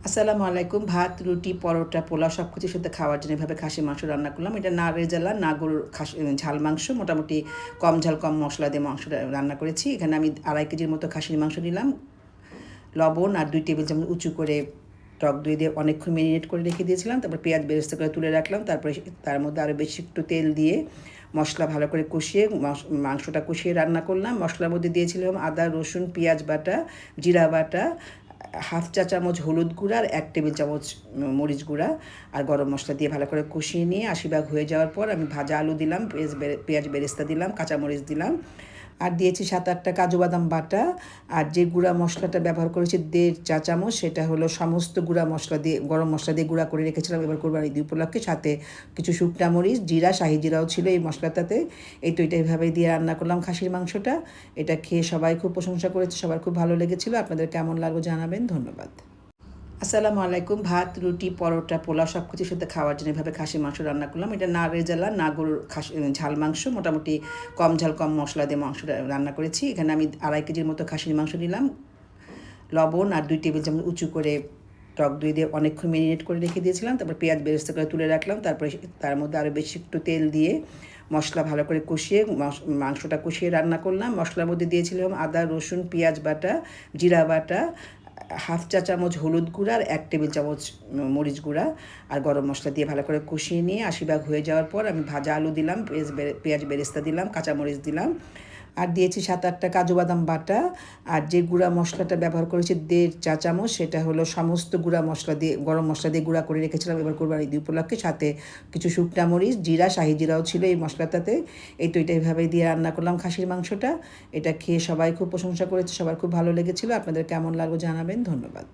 আসসালামু আলাইকুম। ভাত, রুটি, পরোটা, পোলাও সব কিছুর সাথে খাওয়ার জন্য এভাবে খাসির মাংস রান্না করলাম। এটা না রেজালা, না গরুর ঝাল মাংস। মোটামুটি কম ঝাল, কম মশলা দিয়ে মাংসটা রান্না করেছি। এখানে আমি 2.5 কেজির মতো খাসির মাংস নিলাম। লবণ আর 2 টেবিল চামচ উঁচু করে টক দই দিয়ে অনেকক্ষণ ম্যারিনেট করে রেখে দিয়েছিলাম। তারপর পেঁয়াজ বেরেস্তা করে তুলে রাখলাম। তারপরে তার মধ্যে আরও বেশি একটু তেল দিয়ে মশলা ভালো করে কষিয়ে মাংসটা কষিয়ে রান্না করলাম। মশলার মধ্যে দিয়েছিলাম আদা, রসুন, পেঁয়াজ বাটা, জিরা বাটা, হাফ চা চামচ হলুদ গুঁড়া আর 1 টেবিল চামচ মরিচ গুঁড়া আর গরম মশলা দিয়ে ভালো করে কষিয়ে নিয়ে 80 ভাগ হয়ে যাওয়ার পর আমি ভাজা আলু দিলাম, পেঁয়াজ বেরেস্তা দিলাম, কাঁচামরিচ দিলাম আর দিয়েছি 7-8টা কাজু বাদাম বাটা। আর যে গুঁড়া মশলাটা ব্যবহার করেছি 1.5 চা চামচ, সেটা হলো সমস্ত গুঁড়া মশলা দিয়ে গরম মশলা দিয়ে গুঁড়া করে রেখেছিলাম এবার কোরবানি ঈদ উপলক্ষে। সাথে কিছু শুকনা মরিচ, জিরা, শাহি জিরাও ছিল এই মশলাটাতে। এই তো এটা এইভাবে দিয়ে রান্না করলাম খাসির মাংসটা। এটা খেয়ে সবাই খুব প্রশংসা করেছে, সবার খুব ভালো লেগেছিল। আপনাদের কেমন লাগলো জানাবেন। ধন্যবাদ। আসসালামু আলাইকুম। ভাত, রুটি, পরোটা, পোলাও সব কিছুর সাথে খাওয়ার জন্য এভাবে খাসির মাংস রান্না করলাম। এটা না রেজালা, না গরুর ঝাল মাংস। মোটামুটি কম ঝাল, কম মশলা দিয়ে মাংসটা রান্না করেছি। এখানে আমি 2.5 কেজির মতো খাসির মাংস নিলাম। লবণ আর 2 টেবিল চামচ উঁচু করে টক দই দিয়ে অনেকক্ষণ ম্যারিনেট করে রেখে দিয়েছিলাম। তারপর পেঁয়াজ বেরেস্তা করে তুলে রাখলাম। তারপরে তার মধ্যে আরও বেশি একটু তেল দিয়ে মশলা ভালো করে কষিয়ে মাংসটা কষিয়ে রান্না করলাম। মশলার মধ্যে দিয়েছিলাম আদা, রসুন, পেঁয়াজ বাটা, জিরা বাটা, হাফ চা চামচ হলুদ গুঁড়া আর 1 টেবিল চামচ মরিচ গুঁড়া আর গরম মশলা দিয়ে ভালো করে কষিয়ে নিয়ে 80 ভাগ হয়ে যাওয়ার পর আমি ভাজা আলু দিলাম, পেঁয়াজ বেরেস্তা দিলাম, কাঁচামরিচ দিলাম আর দিয়েছি 7-8টা কাজু বাদাম বাটা। আর যে গুঁড়া মশলাটা ব্যবহার করেছি 1.5 চা চামচ, সেটা হলো সমস্ত গুঁড়া মশলা দিয়ে গরম মশলা দিয়ে গুঁড়া করে রেখেছিলাম এবার কোরবানি ঈদ উপলক্ষে। সাথে কিছু শুকনা মরিচ, জিরা, শাহি জিরাও ছিল এই মশলাটাতে। এই তো এটা এইভাবে দিয়ে রান্না করলাম খাসির মাংসটা। এটা খেয়ে সবাই খুব প্রশংসা করেছে, সবার খুব ভালো লেগেছিল। আপনাদের কেমন লাগলো জানাবেন। ধন্যবাদ।